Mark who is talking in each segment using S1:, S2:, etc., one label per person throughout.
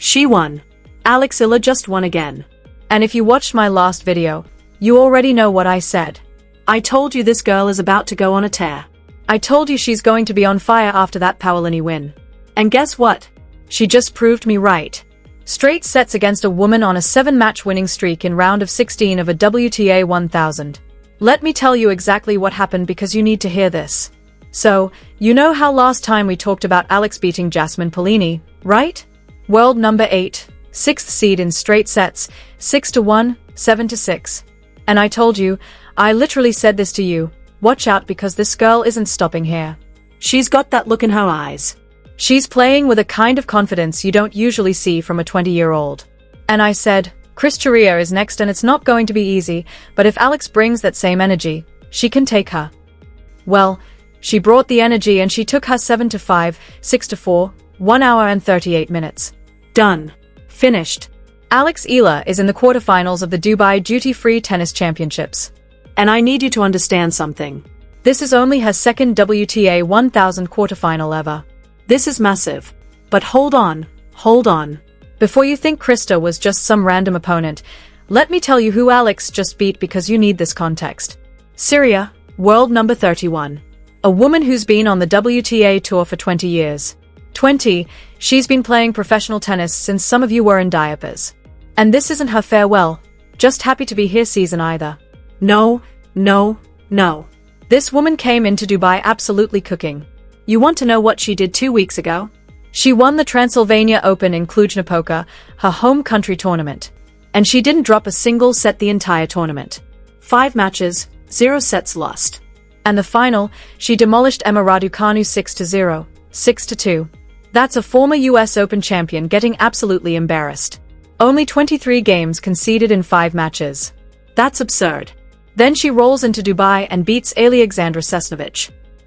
S1: She won. Alexandra just won again.
S2: And if you watched my last video, you already know what I said.
S1: I told you this girl is about to go on a tear.
S2: I told you she's going to be on fire after that Paolini win.
S1: And guess what?
S2: She just proved me right. Straight sets against a woman on a 7-match winning streak in round of 16 of a WTA 1000. Let me tell you exactly what happened because you need to hear this. So, you know how last time we talked about Alex beating Jasmine Paolini, right? World number 8, 6th seed in straight sets, 6-1, 7-6. And I told you, I literally said this to you, watch out because this girl isn't stopping here.
S1: She's got that look in her eyes.
S2: She's playing with a kind of confidence you don't usually see from a 20-year-old. And I said, Cirstea is next and it's not going to be easy, but if Alex brings that same energy, she can take her. Well, she brought the energy and she took her 7-5, 6-4, 1 hour and 38 minutes.
S1: Done. Finished.
S2: Eala is in the quarterfinals of the Dubai Duty-Free Tennis Championships.
S1: And I need you to understand something.
S2: This is only her second WTA 1000 quarterfinal ever.
S1: This is massive. But hold on.
S2: Before you think Cirstea was just some random opponent, let me tell you who Alex just beat because you need this context.
S1: Cirstea, world number 31.
S2: A woman who's been on the WTA tour for 20 years. 20, she's been playing professional tennis since some of you were in diapers. And this isn't her farewell, just happy to be here season either.
S1: No.
S2: This woman came into Dubai absolutely cooking.
S1: You want to know what she did 2 weeks ago?
S2: She won the Transylvania Open in Cluj-Napoca, her home country tournament. And she didn't drop a single set the entire tournament.
S1: 5 matches, 0 sets lost.
S2: And the final, she demolished Emma Raducanu 6-0, 6-2. That's a former US Open champion getting absolutely embarrassed. Only 23 games conceded in 5 matches.
S1: That's absurd.
S2: Then she rolls into Dubai and beats Alexandra.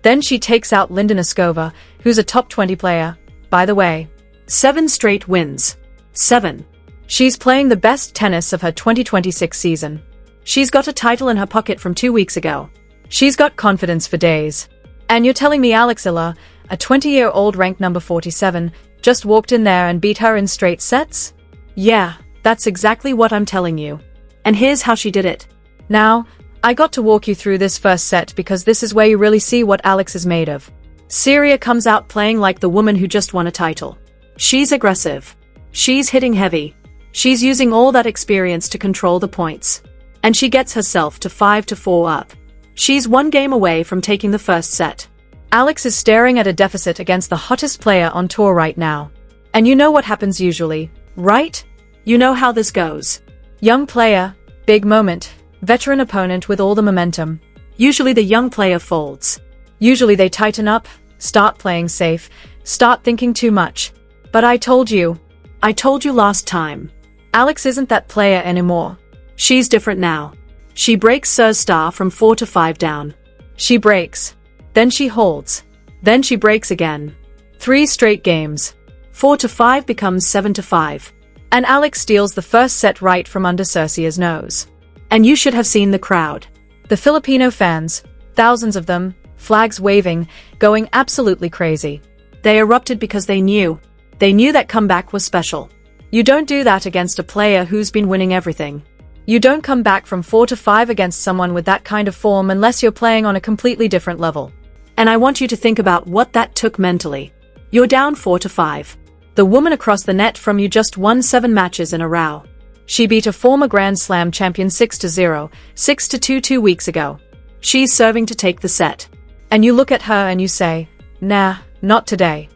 S2: Then she takes out Linda Noskova, who's a top 20 player, by the way.
S1: 7 straight wins. 7.
S2: She's playing the best tennis of her 2026 season.
S1: She's got a title in her pocket from 2 weeks ago.
S2: She's got confidence for days. And you're telling me Alexandra, a 20-year-old ranked number 47, just walked in there and beat her in straight sets?
S1: Yeah, that's exactly what I'm telling you. And here's how she did it.
S2: Now, I got to walk you through this first set because this is where you really see what Alex is made of.
S1: Cirstea comes out playing like the woman who just won a title. She's aggressive. She's hitting heavy. She's using all that experience to control the points. And she gets herself to 5-4 up. She's 1 game away from taking the first set.
S2: Alex is staring at a deficit against the hottest player on tour right now. And you know what happens usually, right?
S1: You know how this goes.
S2: Young player, big moment, veteran opponent with all the momentum.
S1: Usually the young player folds.
S2: Usually they tighten up, start playing safe, start thinking too much. But I told you last time.
S1: Alex isn't that player anymore. She's different now. She breaks Cirstea from 4-5 down.
S2: She breaks. Then she holds. Then she breaks again. 3 straight games.
S1: 4-5 becomes 7-5.
S2: And Alex steals the first set right from under Cirstea's nose.
S1: And you should have seen the crowd.
S2: The Filipino fans, thousands of them, flags waving, going absolutely crazy.
S1: They erupted because they knew that comeback was special.
S2: You don't do that against a player who's been winning everything. You don't come back from 4-5 against someone with that kind of form unless you're playing on a completely different level.
S1: And I want you to think about what that took mentally. You're down 4-5.
S2: The woman across the net from you just won 7 matches in a row. She beat a former Grand Slam champion 6-0, 6-2 2 weeks ago.
S1: She's serving to take the set.
S2: And you look at her and you say, nah, not today.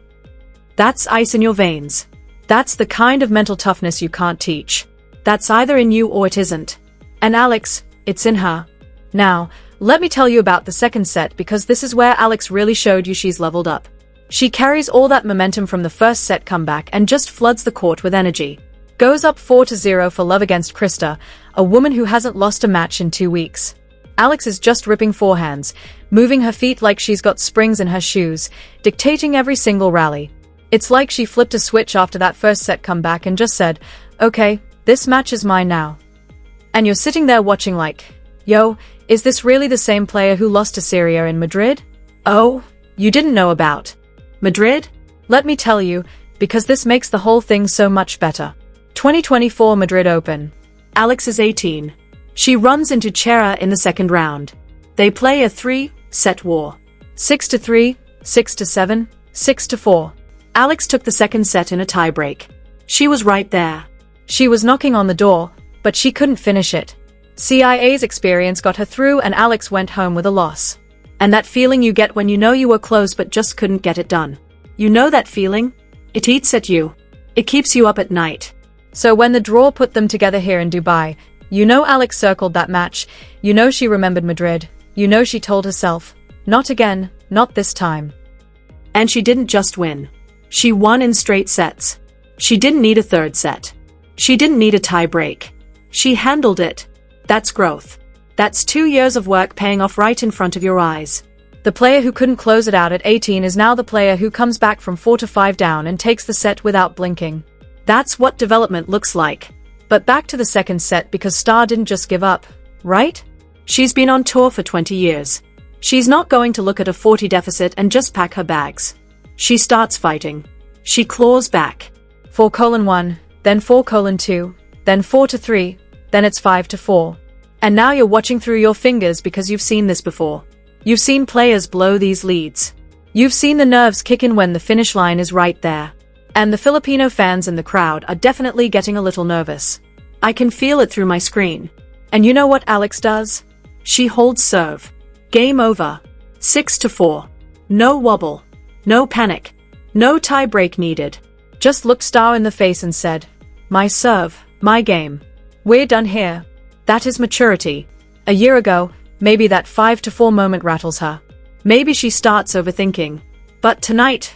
S1: That's ice in your veins.
S2: That's the kind of mental toughness you can't teach.
S1: That's either in you or it isn't.
S2: And Alex, it's in her. Now, let me tell you about the second set because this is where Alex really showed you she's leveled up. She carries all that momentum from the first set comeback and just floods the court with energy. Goes up 4-0 for love against Cirstea, a woman who hasn't lost a match in 2 weeks. Alex is just ripping forehands, moving her feet like she's got springs in her shoes, dictating every single rally. It's like she flipped a switch after that first set comeback and just said, okay, this match is mine now. And you're sitting there watching like, yo, is this really the same player who lost to Cirstea in Madrid?
S1: Oh, you didn't know about Madrid?
S2: Let me tell you, because this makes the whole thing so much better. 2024 Madrid Open.
S1: Alex is 18. She runs into Cirstea in the second round. They play a 3-set war.
S2: 6-3, 6-7, 6-4.
S1: Alex took the second set in a tiebreak. She was right there.
S2: She was knocking on the door, but she couldn't finish it. CIA's experience got her through and Alex went home with a loss.
S1: And that feeling you get when you know you were close but just couldn't get it done. You know that feeling? It eats at you. It keeps you up at night.
S2: So when the draw put them together here in Dubai, you know Alex circled that match, you know she remembered Madrid, you know she told herself, not again, not this time.
S1: And she didn't just win. She won in straight sets. She didn't need a third set. She didn't need a tie break. She handled it. That's growth. That's 2 years of work paying off right in front of your eyes.
S2: The player who couldn't close it out at 18 is now the player who comes back from 4-5 down and takes the set without blinking.
S1: That's what development looks like.
S2: But back to the second set because Star didn't just give up, right?
S1: She's been on tour for 20 years. She's not going to look at a 40 deficit and just pack her bags. She starts fighting. She claws back.
S2: 4:1, then 4:2, then 4-3, then it's 5-4. And now you're watching through your fingers because you've seen this before. You've seen players blow these leads. You've seen the nerves kick in when the finish line is right there. And the Filipino fans in the crowd are definitely getting a little nervous.
S1: I can feel it through my screen.
S2: And you know what Alex does?
S1: She holds serve. Game over. 6-4. No wobble. No panic. No tie break needed.
S2: Just looked Star in the face and said, "My serve, my game. We're done here."
S1: That is maturity.
S2: A year ago, maybe that 5-4 moment rattles her.
S1: Maybe she starts overthinking. But tonight,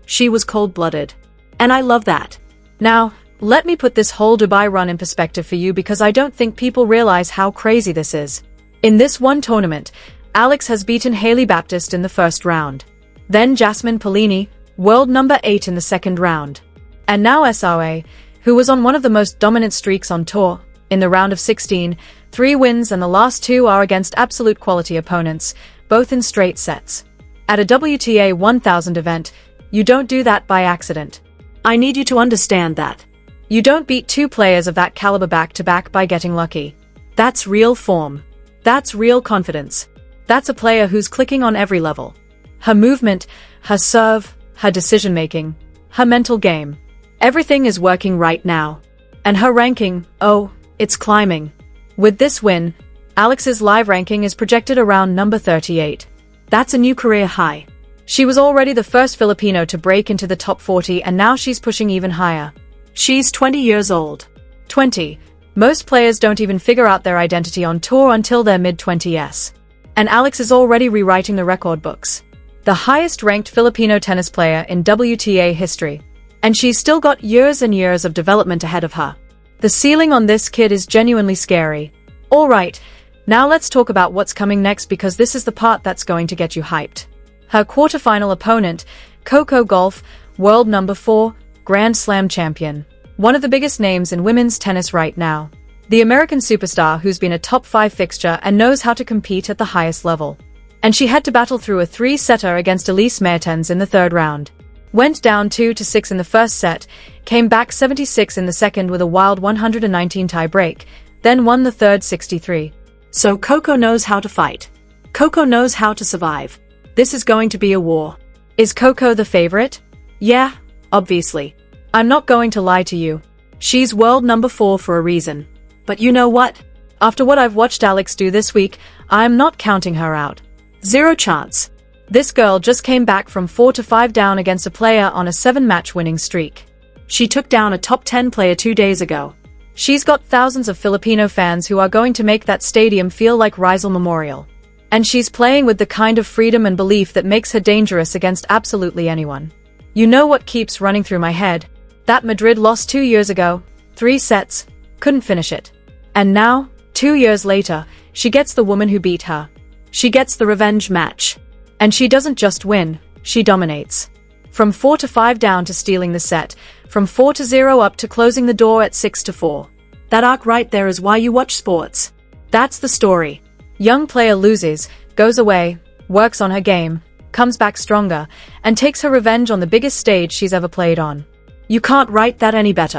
S1: she was cold-blooded. And I love that.
S2: Now, let me put this whole Dubai run in perspective for you because I don't think people realize how crazy this is. In this one tournament, Alex has beaten Hailey Baptiste in the first round. Then Jasmine Paolini, world number 8 in the second round. And now SRA, who was on one of the most dominant streaks on tour, in the round of 16, 3 wins and the last 2 are against absolute quality opponents, both in straight sets. At a WTA 1000 event, you don't do that by accident.
S1: I need you to understand that.
S2: You don't beat 2 players of that caliber back-to-back by getting lucky.
S1: That's real form. That's real confidence.
S2: That's a player who's clicking on every level. Her movement, her serve, her decision-making, her mental game. Everything is working right now. And her ranking, oh, it's climbing. With this win, Alex's live ranking is projected around number 38.
S1: That's a new career high.
S2: She was already the first Filipino to break into the top 40 and now she's pushing even higher.
S1: She's 20 years old.
S2: 20. Most players don't even figure out their identity on tour until their mid-20s. And Alex is already rewriting the record books. The highest-ranked Filipino tennis player in WTA history. And she's still got years and years of development ahead of her. The ceiling on this kid is genuinely scary. Alright, now let's talk about what's coming next because this is the part that's going to get you hyped. Her quarterfinal opponent, Coco Gauff, world number 4, Grand Slam champion. One of the biggest names in women's tennis right now. The American superstar who's been a top 5 fixture and knows how to compete at the highest level. And she had to battle through a 3-setter against Elise Mertens in the third round. Went down 2-6 in the first set, came back 76 in the second with a wild 119 tie break, then won the third 63.
S1: So Coco knows how to fight. Coco knows how to survive. This is going to be a war.
S2: Is Coco the favorite?
S1: Yeah, obviously.
S2: I'm not going to lie to you.
S1: She's world number 4 for a reason. But you know what?
S2: After what I've watched Alex do this week, I'm not counting her out.
S1: 0 chance.
S2: This girl just came back from 4-5 down against a player on a 7-match winning streak.
S1: She took down a top 10 player 2 days ago.
S2: She's got thousands of Filipino fans who are going to make that stadium feel like Rizal Memorial. And she's playing with the kind of freedom and belief that makes her dangerous against absolutely anyone. You know what keeps running through my head? That Madrid loss 2 years ago, 3 sets, couldn't finish it. And now, 2 years later, she gets the woman who beat her.
S1: She gets the revenge match.
S2: And she doesn't just win, she dominates. From 4-5 down to stealing the set, from 4-0 up to closing the door at 6-4.
S1: That arc right there is why you watch sports. That's the story.
S2: Young player loses, goes away, works on her game, comes back stronger, and takes her revenge on the biggest stage she's ever played on.
S1: You can't write that any better.